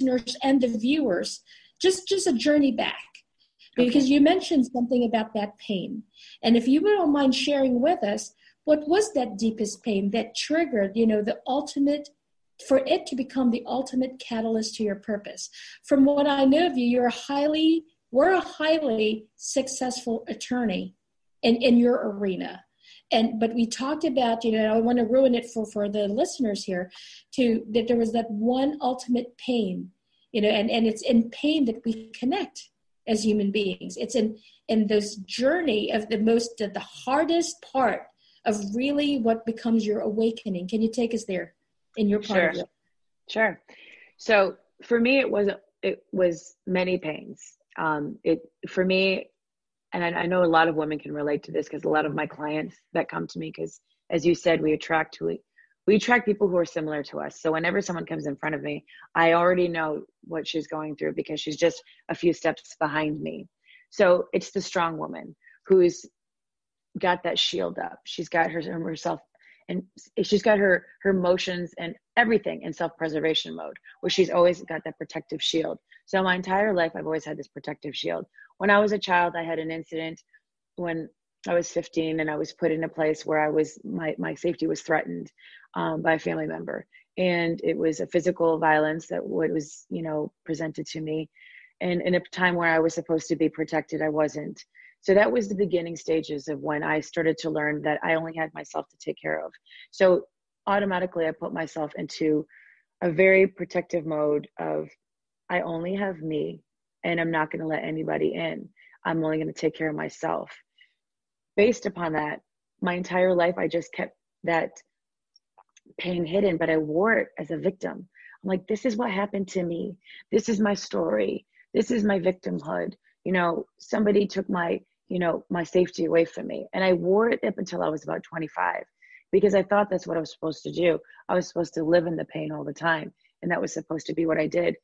listeners and the viewers just a journey back. Because you mentioned something about that pain. And if you don't mind sharing with us, what was that deepest pain that triggered, the ultimate, for it to become the ultimate catalyst to your purpose? From what I know of you, we're a highly successful attorney in your arena. But we talked about, I want to ruin it for the listeners here, that there was that one ultimate pain, and it's in pain that we connect as human beings. It's in this journey of the hardest part of really what becomes your awakening. Can you take us there in your part of it? Sure. So for me, it was many pains. For me, and I know a lot of women can relate to this, because a lot of my clients that come to me, because as you said, we attract people who are similar to us. So whenever someone comes in front of me, I already know what she's going through, because she's just a few steps behind me. So it's the strong woman who's got that shield up. She's got herself, and she's got her emotions and everything in self-preservation mode, where she's always got that protective shield. So my entire life, I've always had this protective shield. When I was a child, I had an incident when I was 15, and I was put in a place where my safety was threatened by a family member. And it was a physical violence that was, presented to me. And in a time where I was supposed to be protected, I wasn't. So that was the beginning stages of when I started to learn that I only had myself to take care of. So automatically I put myself into a very protective mode of, I only have me, and I'm not going to let anybody in. I'm only going to take care of myself. Based upon that, my entire life, I just kept that pain hidden, but I wore it as a victim. I'm like, this is what happened to me. This is my story. This is my victimhood. Somebody took my safety away from me. And I wore it up until I was about 25, because I thought that's what I was supposed to do. I was supposed to live in the pain all the time. And that was supposed to be what I did.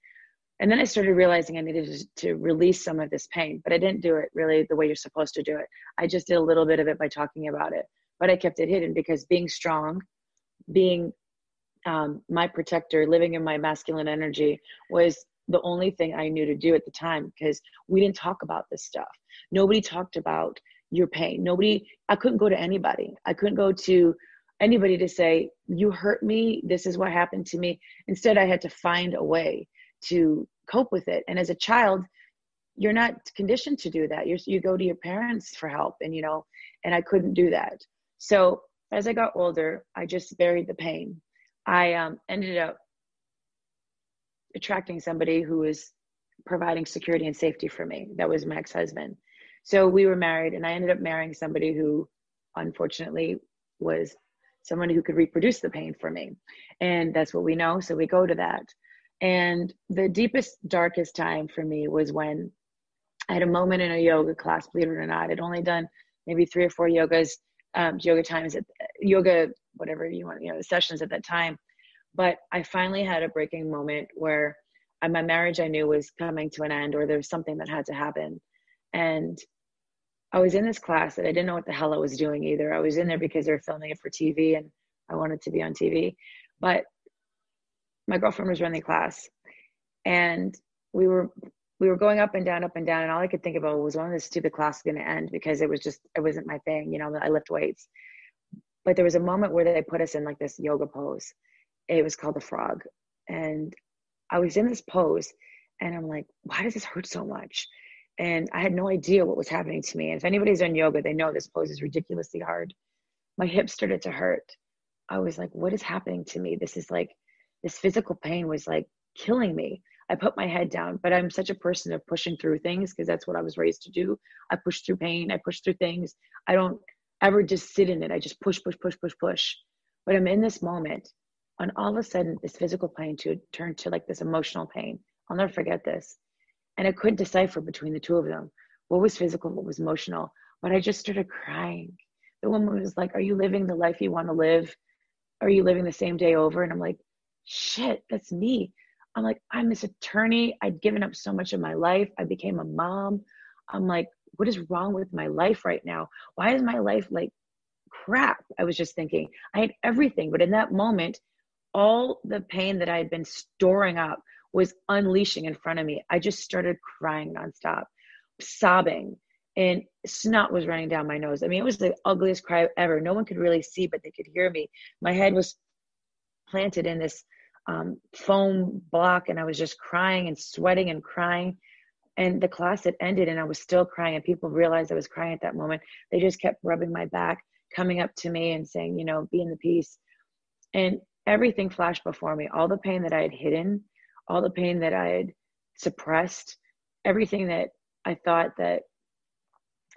And then I started realizing I needed to release some of this pain, but I didn't do it really the way you're supposed to do it. I just did a little bit of it by talking about it, but I kept it hidden, because being strong, being my protector, living in my masculine energy was the only thing I knew to do at the time, because we didn't talk about this stuff. Nobody talked about your pain. I couldn't go to anybody. I couldn't go to anybody to say, you hurt me. This is what happened to me. Instead, I had to find a way to cope with it. And as a child, you're not conditioned to do that. You go to your parents for help, and I couldn't do that. So as I got older, I just buried the pain. I ended up attracting somebody who was providing security and safety for me. That was my ex-husband. So we were married, and I ended up marrying somebody who unfortunately was someone who could reproduce the pain for me. And that's what we know. So we go to that. And the deepest, darkest time for me was when I had a moment in a yoga class, believe it or not. I'd only done maybe 3 or 4 yoga whatever you want, sessions at that time. But I finally had a breaking moment where my marriage I knew was coming to an end, or there was something that had to happen. And I was in this class that I didn't know what the hell I was doing either. I was in there because they were filming it for TV, and I wanted to be on TV. But my girlfriend was running the class, and we were going up and down, and all I could think about was, when this stupid class is going to end, because it wasn't my thing. I lift weights. But there was a moment where they put us in like this yoga pose. It was called the frog. And I was in this pose, and I'm like, why does this hurt so much? And I had no idea what was happening to me. And if anybody's done yoga, they know this pose is ridiculously hard. My hips started to hurt. I was like, what is happening to me? This physical pain was like killing me. I put my head down, but I'm such a person of pushing through things, because that's what I was raised to do. I push through pain. I push through things. I don't ever just sit in it. I just push. But I'm in this moment, and all of a sudden this physical pain turned to like this emotional pain. I'll never forget this. And I couldn't decipher between the two of them. What was physical, what was emotional? But I just started crying. The woman was like, are you living the life you want to live? Are you living the same day over? And I'm like, shit, that's me. I'm like, I'm this attorney. I'd given up so much of my life. I became a mom. I'm like, what is wrong with my life right now? Why is my life like crap? I was just thinking. I had everything. But in that moment, all the pain that I had been storing up was unleashing in front of me. I just started crying nonstop, sobbing, and snot was running down my nose. I mean, it was the ugliest cry ever. No one could really see, but they could hear me. My head was planted in this foam block, and I was just crying and sweating and crying. And the class had ended and I was still crying, and people realized I was crying at that moment. They just kept rubbing my back, coming up to me and saying, you know, be in the peace. And everything flashed before me. All the pain that I had hidden, all the pain that I had suppressed, everything that I thought that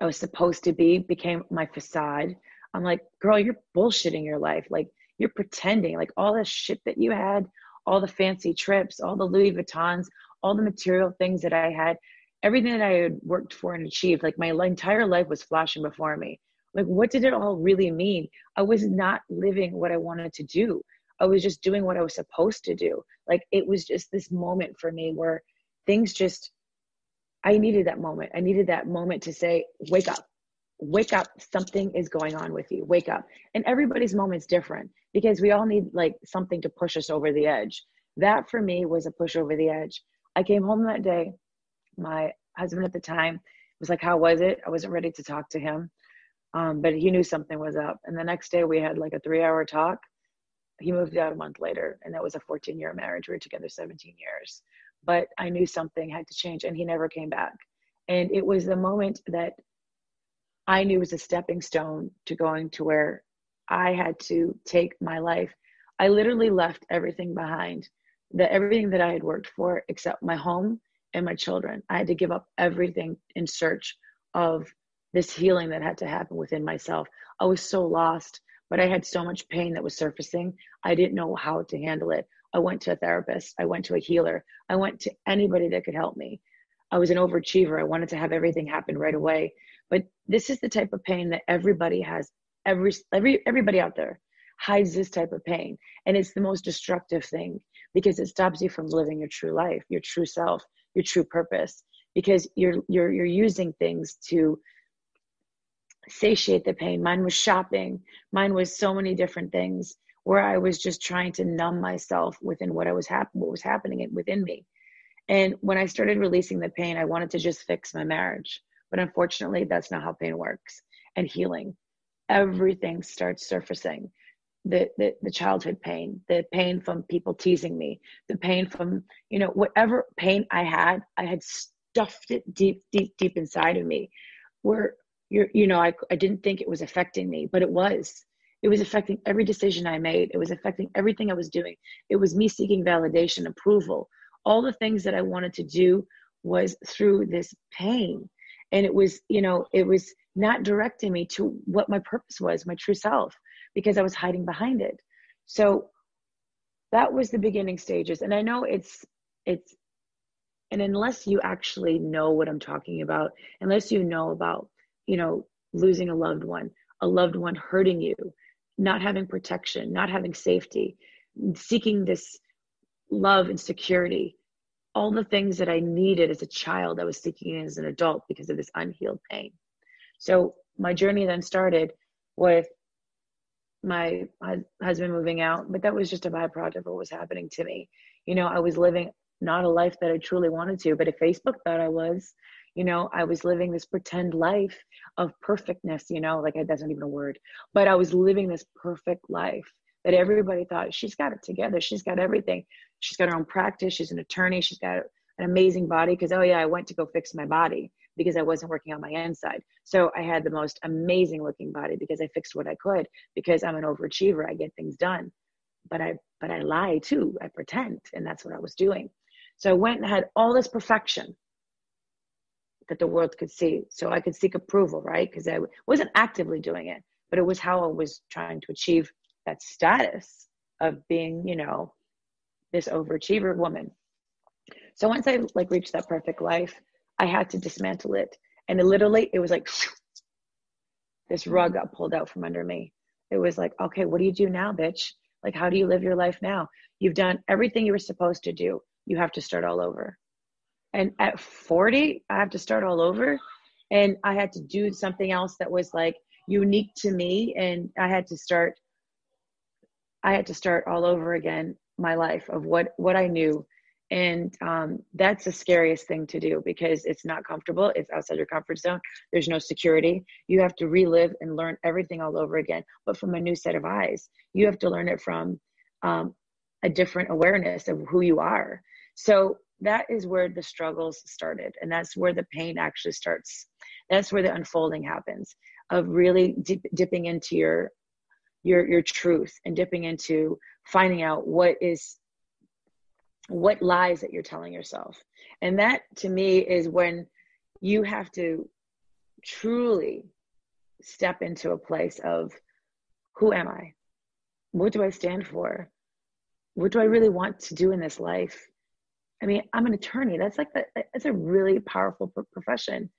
I was supposed to be became my facade. I'm like, girl, you're bullshitting your life. Like, you're pretending. Like, all the shit that you had, all the fancy trips, all the Louis Vuittons, all the material things that I had, everything that I had worked for and achieved, like my entire life was flashing before me. Like, what did it all really mean? I was not living what I wanted to do. I was just doing what I was supposed to do. Like, it was just this moment for me where things just, I needed that moment. I needed that moment to say, wake up, something is going on with you, wake up. And everybody's moment's different because we all need like something to push us over the edge. That for me was a push over the edge. I came home that day. My husband at the time was like, how was it? I wasn't ready to talk to him, but he knew something was up. And the next day we had like a 3-hour talk. He moved out a month later, and that was a 14-year marriage. We were together 17 years. But I knew something had to change, and he never came back. And it was the moment that I knew was a stepping stone to going to where I had to take my life. I literally left everything behind, everything that I had worked for except my home and my children. I had to give up everything in search of this healing that had to happen within myself. I was so lost, but I had so much pain that was surfacing. I didn't know how to handle it. I went to a therapist. I went to a healer. I went to anybody that could help me. I was an overachiever. I wanted to have everything happen right away. But this is the type of pain that everybody has. Everybody out there hides this type of pain. And it's the most destructive thing because it stops you from living your true life, your true self, your true purpose, because you're using things to satiate the pain. Mine was shopping. Mine was so many different things where I was just trying to numb myself within what was happening within me. And when I started releasing the pain, I wanted to just fix my marriage. But unfortunately, that's not how pain works. And healing, everything starts surfacing. The childhood pain, the pain from people teasing me, the pain from, whatever pain I had stuffed it deep inside of me where I didn't think it was affecting me, but it was affecting every decision I made. It was affecting everything I was doing. It was me seeking validation, approval. All the things that I wanted to do was through this pain. And it was not directing me to what my purpose was, my true self, because I was hiding behind it. So that was the beginning stages. And I know and unless you actually know what I'm talking about, unless you know about, losing a loved one hurting you, not having protection, not having safety, seeking this love and security, all the things that I needed as a child, I was seeking as an adult because of this unhealed pain. So my journey then started with my husband moving out, but that was just a byproduct of what was happening to me. I was living not a life that I truly wanted to, but if Facebook thought I was, I was living this pretend life of perfectness, that's not even a word, but I was living this perfect life that everybody thought she's got it together. She's got everything. She's got her own practice. She's an attorney. She's got an amazing body because, I went to go fix my body because I wasn't working on my inside. So I had the most amazing looking body because I fixed what I could because I'm an overachiever. I get things done, but I lie too. I pretend. And that's what I was doing. So I went and had all this perfection that the world could see. So I could seek approval, right? Because I wasn't actively doing it, but it was how I was trying to achieve that status of being, this overachiever woman. So once I reached that perfect life, I had to dismantle it. And it was like this rug got pulled out from under me. It was like, okay, what do you do now, bitch? Like, how do you live your life now? You've done everything you were supposed to do. You have to start all over. And at 40, I have to start all over. And I had to do something else that was like unique to me. And I had to start all over again, my life of what I knew. And that's the scariest thing to do because it's not comfortable. It's outside your comfort zone. There's no security. You have to relive and learn everything all over again, but from a new set of eyes. You have to learn it from a different awareness of who you are. So that is where the struggles started. And that's where the pain actually starts. That's where the unfolding happens, of really dipping into your truth and dipping into finding out what lies that you're telling yourself. And that to me is when you have to truly step into a place of, who am I? What do I stand for? What do I really want to do in this life? I mean, I'm an attorney. That's a really powerful profession.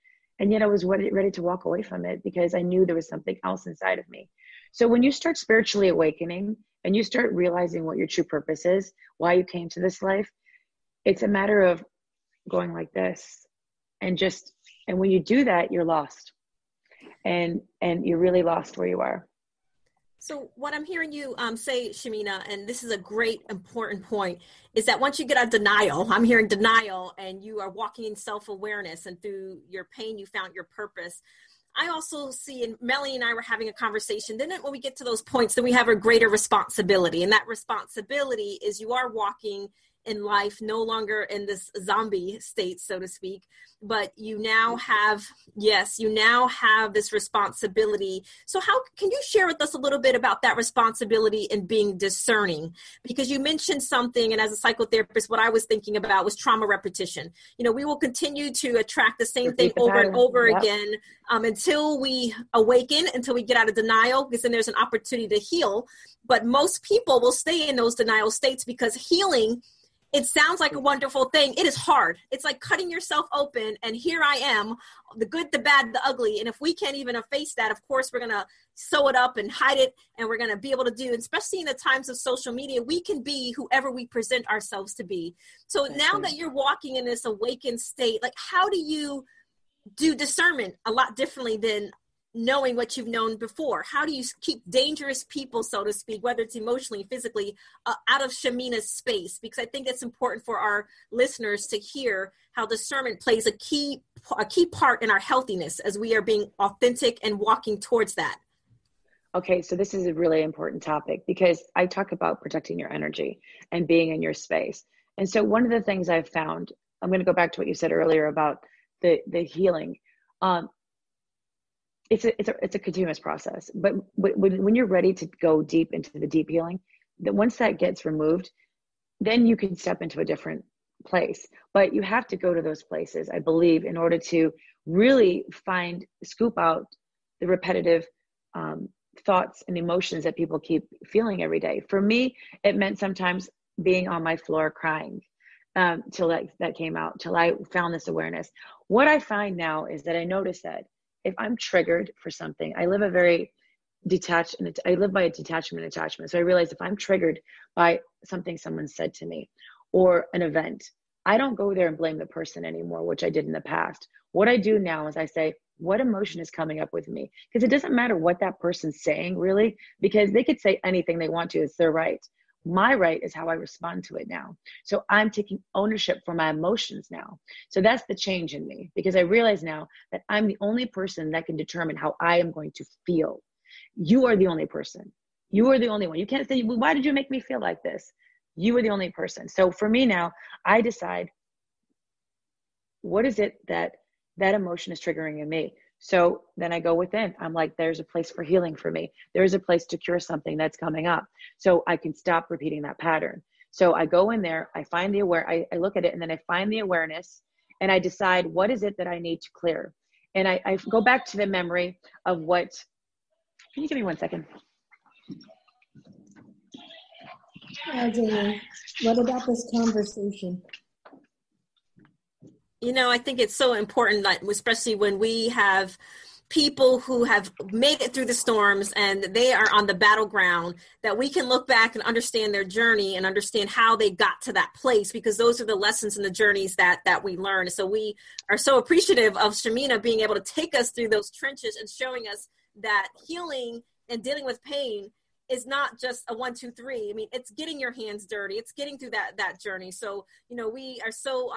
And yet I was ready to walk away from it because I knew there was something else inside of me. So when you start spiritually awakening and you start realizing what your true purpose is, why you came to this life, it's a matter of going like this. And when you do that, you're lost. And you're really lost where you are. So what I'm hearing you say, Shamina, and this is a great, important point, is that once you get out of denial, I'm hearing denial, and you are walking in self-awareness, and through your pain, you found your purpose. I also see, and Melanie and I were having a conversation, then when we get to those points, then we have a greater responsibility. And that responsibility is you are walking in life, no longer in this zombie state, so to speak, but you now have this responsibility. So how can you share with us a little bit about that responsibility and being discerning? Because you mentioned something, and as a psychotherapist, what I was thinking about was trauma repetition. You know, we will continue to attract the same thing over and over again until we awaken, until we get out of denial, because then there's an opportunity to heal. But most people will stay in those denial states because healing, it sounds like a wonderful thing. It is hard. It's like cutting yourself open, and here I am, the good, the bad, the ugly. And if we can't even face that, of course, we're going to sew it up and hide it, and we're going to be able to do, especially in the times of social media, we can be whoever we present ourselves to be. So now that you're walking in this awakened state, like, how do you do discernment a lot differently than knowing what you've known before? How do you keep dangerous people, so to speak, whether it's emotionally, physically, out of Shamina's space? Because I think it's important for our listeners to hear how discernment plays a key part in our healthiness as we are being authentic and walking towards that. Okay, so this is a really important topic because I talk about protecting your energy and being in your space. And so one of the things I've found, I'm going to go back to what you said earlier about the healing. It's a continuous process, but when you're ready to go deep into the deep healing, that once that gets removed, then you can step into a different place. But you have to go to those places, I believe, in order to really scoop out the repetitive thoughts and emotions that people keep feeling every day. For me, it meant sometimes being on my floor crying till that came out, till I found this awareness. What I find now is that I notice that if I'm triggered for something, I live a very detached, and I live by a detachment attachment. So I realize if I'm triggered by something someone said to me or an event, I don't go there and blame the person anymore, which I did in the past. What I do now is I say, what emotion is coming up with me? Because it doesn't matter what that person's saying, really, because they could say anything they want to. It's their right. My right is how I respond to it now. So I'm taking ownership for my emotions now. So that's the change in me, because I realize now that I'm the only person that can determine how I am going to feel. You are the only person. You are the only one. You can't say, well, why did you make me feel like this? You are the only person. So for me now, I decide, what is it that emotion is triggering in me? So then I go within. I'm like, there's a place for healing for me. There's a place to cure something that's coming up. So I can stop repeating that pattern. So I go in there, I find I look at it, and then I find the awareness, and I decide, what is it that I need to clear? And I go back to the memory of what, can you give me 1 second? Janie, what about this conversation? You know, I think it's so important, that, especially when we have people who have made it through the storms and they are on the battleground, that we can look back and understand their journey and understand how they got to that place, because those are the lessons and the journeys that we learn. So we are so appreciative of Shamina being able to take us through those trenches and showing us that healing and dealing with pain is not just a 1, 2, 3. I mean, it's getting your hands dirty. It's getting through that journey. So, you know, we are so